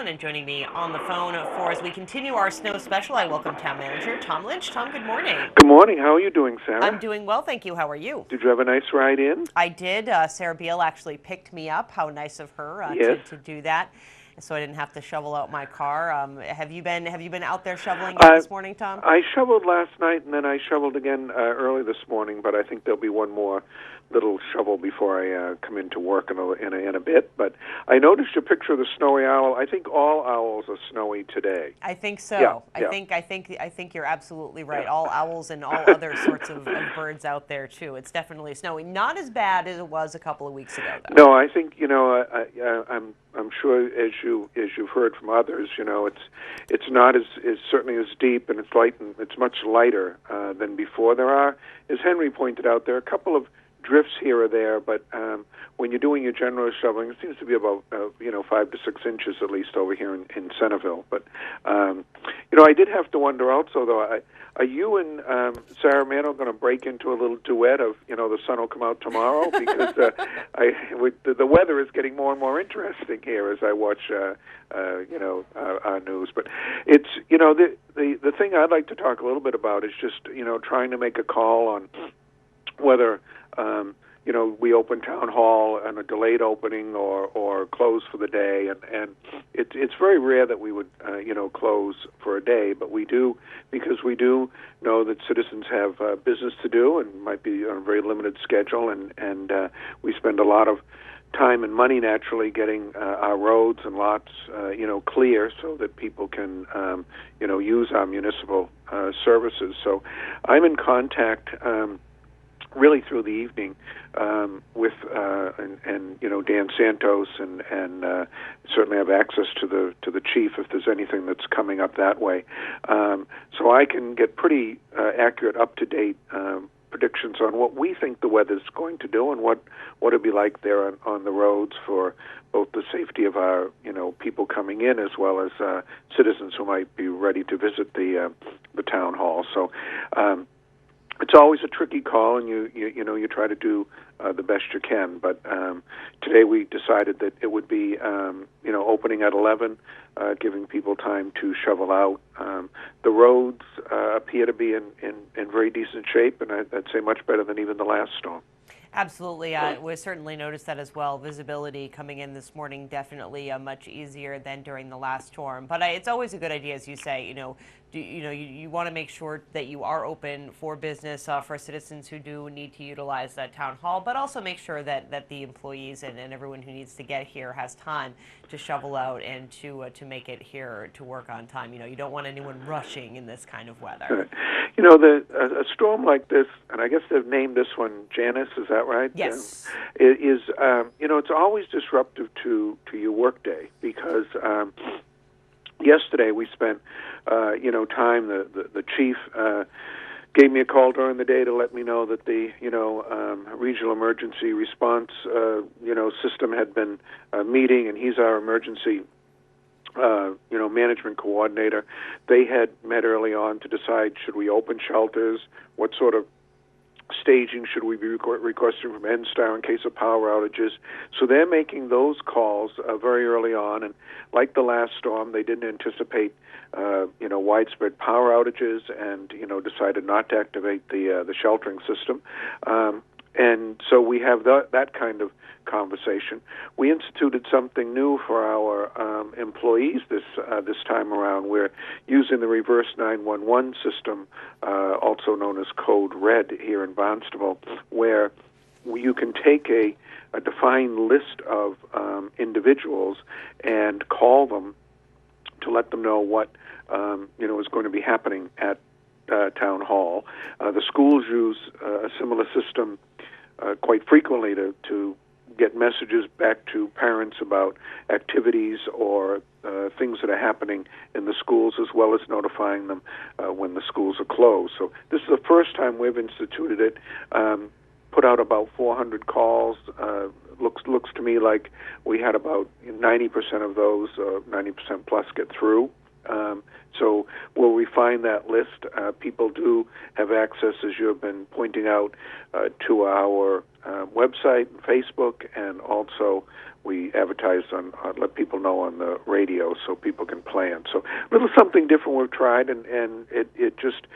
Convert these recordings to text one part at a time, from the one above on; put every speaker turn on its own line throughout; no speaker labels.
and joining me on the phone for as we continue our snow special, I welcome Town Manager Tom Lynch. Tom, good morning.
Good morning. How are you doing, Sarah?
I'm doing well, thank you. How are you?
Did you have a nice ride in?
I did. Sarah Beal actually picked me up. How nice of her
Yes.
to do that, so I didn't have to shovel out my car. Have you been out there shoveling yet this morning, Tom?
I shoveled last night, and then I shoveled again early this morning. But I think there'll be one more little shovel before I come into work in a bit. But I noticed your picture of the snowy owl. I think all owls are snowy today.
I think so.
Yeah,
I think you're absolutely right. Yeah. All owls and all other sorts of birds out there too. It's definitely snowy. Not as bad as it was a couple of weeks ago, though.
No, I think I'm sure as you've heard from others, it's not as certainly as deep, and it's light, and it's much lighter than before. There are, as Henry pointed out, there are a couple of drifts here or there, but when you're doing your general shoveling, it seems to be about 5 to 6 inches at least over here in Centerville. But I did have to wonder also, though, are you and Sarah Mano going to break into a little duet of the sun will come out tomorrow? Because the weather is getting more and more interesting here as I watch our news. But it's the thing I'd like to talk a little bit about is just trying to make a call on whether we open town hall and a delayed opening or close for the day, and it's very rare that we would close for a day, but we do, because we do know that citizens have business to do and might be on a very limited schedule, and we spend a lot of time and money naturally getting our roads and lots clear so that people can use our municipal services. So I'm in contact really through the evening with Dan Santos, and certainly have access to the chief if there's anything that's coming up that way. So I can get pretty accurate, up to date predictions on what we think the weather's going to do and what it'll be like there on the roads for both the safety of our people coming in as well as citizens who might be ready to visit the town hall. So. It's always a tricky call, and you try to do the best you can. But today we decided that it would be opening at 11, giving people time to shovel out. The roads appear to be in very decent shape, and I'd say much better than even the last storm.
Absolutely, we certainly noticed that as well. Visibility coming in this morning definitely much easier than during the last storm. But it's always a good idea, as you say. You want to make sure that you are open for business for citizens who do need to utilize that town hall, but also make sure that the employees and everyone who needs to get here has time to shovel out and to make it here to work on time. You don't want anyone rushing in this kind of weather.
A storm like this, and I guess they've named this one Janice, is that right?
Yes.
It's always disruptive to your workday, because yesterday we spent time. The chief gave me a call during the day to let me know that the regional emergency response system had been meeting, and he's our emergency management coordinator. They had met early on to decide, should we open shelters, what sort of staging should we be requesting from NSTAR in case of power outages. So they're making those calls very early on, and like the last storm, they didn't anticipate widespread power outages, and decided not to activate the sheltering system. And so we have that kind of conversation. We instituted something new for our employees this time around. We're using the reverse 911 system, also known as Code Red here in Barnstable, where you can take a defined list of individuals and call them to let them know what is going to be happening at Town Hall. The schools use a similar system quite frequently to get messages back to parents about activities or things that are happening in the schools, as well as notifying them when the schools are closed. So this is the first time we've instituted it. Put out about 400 calls. Looks to me like we had about 90% of those, 90% plus, get through. So we'll refine that list. People do have access, as you have been pointing out, to our website and Facebook, and also we advertise let people know on the radio so people can plan. So a little something different we've tried, and it just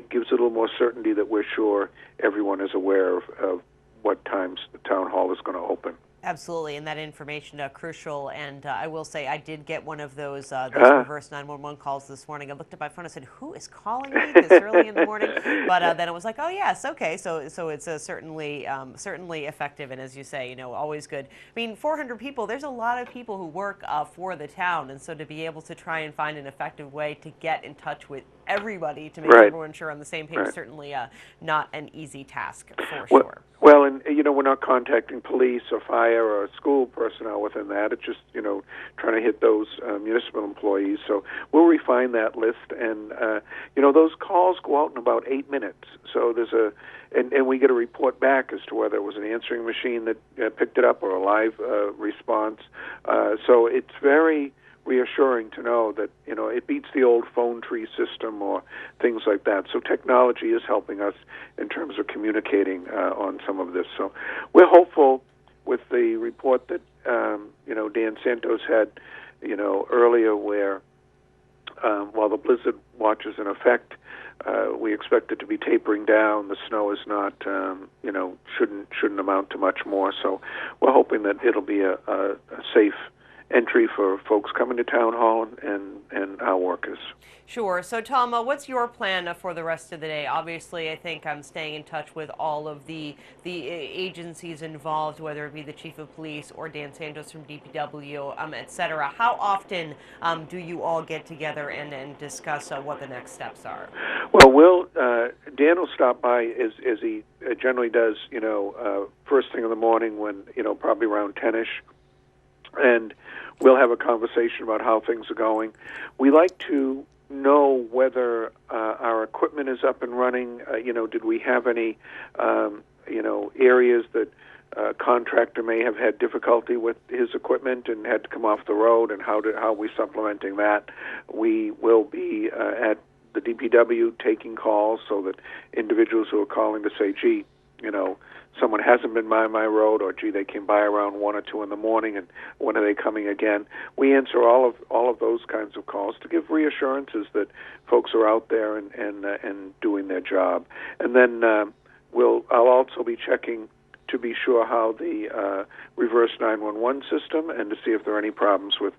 gives a little more certainty that we're sure everyone is aware of what times the town hall is going to open.
Absolutely, and that information crucial. And I will say, I did get one of those reverse 911 calls this morning. I looked at my phone and said, "Who is calling me this early in the morning?" But then it was like, "Oh yes, okay." So it's certainly effective, and as you say, always good. I mean, 400 people. There's a lot of people who work for the town, and so to be able to try and find an effective way to get in touch with everybody to make everyone sure on the same page, certainly not an easy task for sure.
Well, and we're not contacting police or fire or school personnel within that. It's just trying to hit those municipal employees. So we'll refine that list, and those calls go out in about 8 minutes. So there's and we get a report back as to whether it was an answering machine that picked it up or a live response. So it's very reassuring to know that it beats the old phone tree system or things like that. So technology is helping us in terms of communicating on some of this. So we're hopeful with the report that Dan Santos had earlier, where while the blizzard watch is in effect, we expect it to be tapering down. The snow is not shouldn't amount to much more. So we're hoping that it'll be a safe entry for folks coming to town hall and our workers.
Sure. So, Tom, what's your plan for the rest of the day? Obviously, I think I'm staying in touch with all of the agencies involved, whether it be the chief of police or Dan Santos from DPW, et cetera. How often do you all get together and discuss what the next steps are?
Well, Dan will stop by as he generally does, first thing in the morning when, probably around 10-ish. And we'll have a conversation about how things are going. We like to know whether our equipment is up and running. Did we have any, areas that a contractor may have had difficulty with his equipment and had to come off the road, and how are we supplementing that? We will be at the DPW taking calls so that individuals who are calling to say, gee, someone hasn't been by my road, or gee, they came by around 1 or 2 in the morning, and when are they coming again? We answer all of those kinds of calls to give reassurances that folks are out there and doing their job. And then I'll also be checking to be sure how the reverse 911 system, and to see if there are any problems with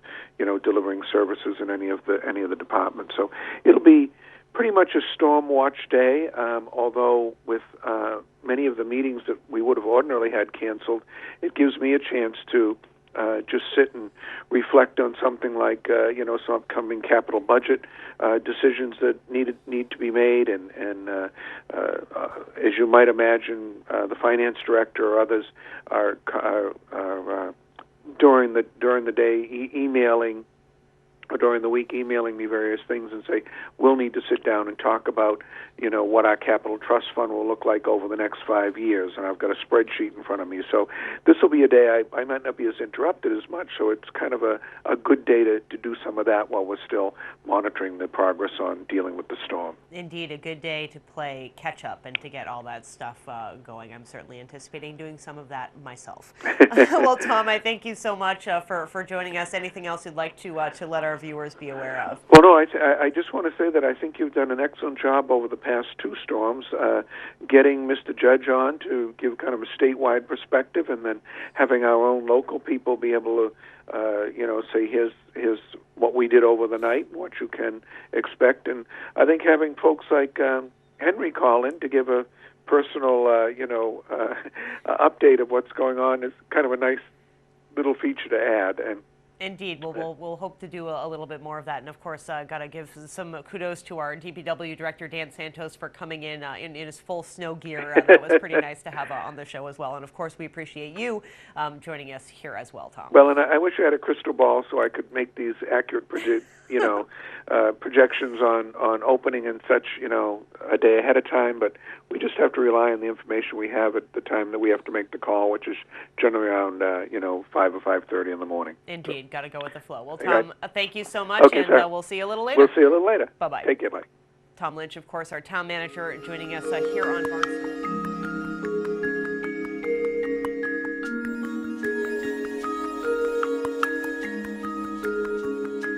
delivering services in any of the departments. So it'll be pretty much a storm watch day, although with many of the meetings that we would have ordinarily had canceled, it gives me a chance to just sit and reflect on something like some upcoming capital budget decisions that need to be made, and as you might imagine, the finance director or others are during the day emailing, or during the week emailing me various things and say, we'll need to sit down and talk about, what our capital trust fund will look like over the next 5 years. And I've got a spreadsheet in front of me. So this will be a day I might not be as interrupted as much. So it's kind of a good day to do some of that while we're still monitoring the progress on dealing with the storm.
Indeed, a good day to play catch up and to get all that stuff going. I'm certainly anticipating doing some of that myself. Well, Tom, I thank you so much for joining us. Anything else you'd like to let our viewers be aware of?
Well, no, I just want to say that I think you've done an excellent job over the past 2 storms, getting Mr. Judge on to give kind of a statewide perspective, and then having our own local people be able to, say, here's what we did over the night and what you can expect. And I think having folks like Henry call in to give a personal, update of what's going on is kind of a nice little feature to add. And
indeed, we'll hope to do a little bit more of that, and of course, got to give some kudos to our DPW director Dan Santos for coming in his full snow gear. That was pretty nice to have on the show as well, and of course, we appreciate you joining us here as well, Tom.
Well, and I wish I had a crystal ball so I could make these accurate projections on opening and such, a day ahead of time, but we just have to rely on the information we have at the time that we have to make the call, which is generally around 5 or 5:30 in the morning.
Indeed, got to go with the flow. Well,
Right.
Tom, thank you so much,
Okay,
and
sir.
we'll see you a little later.
We'll see you a little later.
Bye-bye.
Take care. Bye.
Tom Lynch, of course, our town manager, joining us here on Barnstable.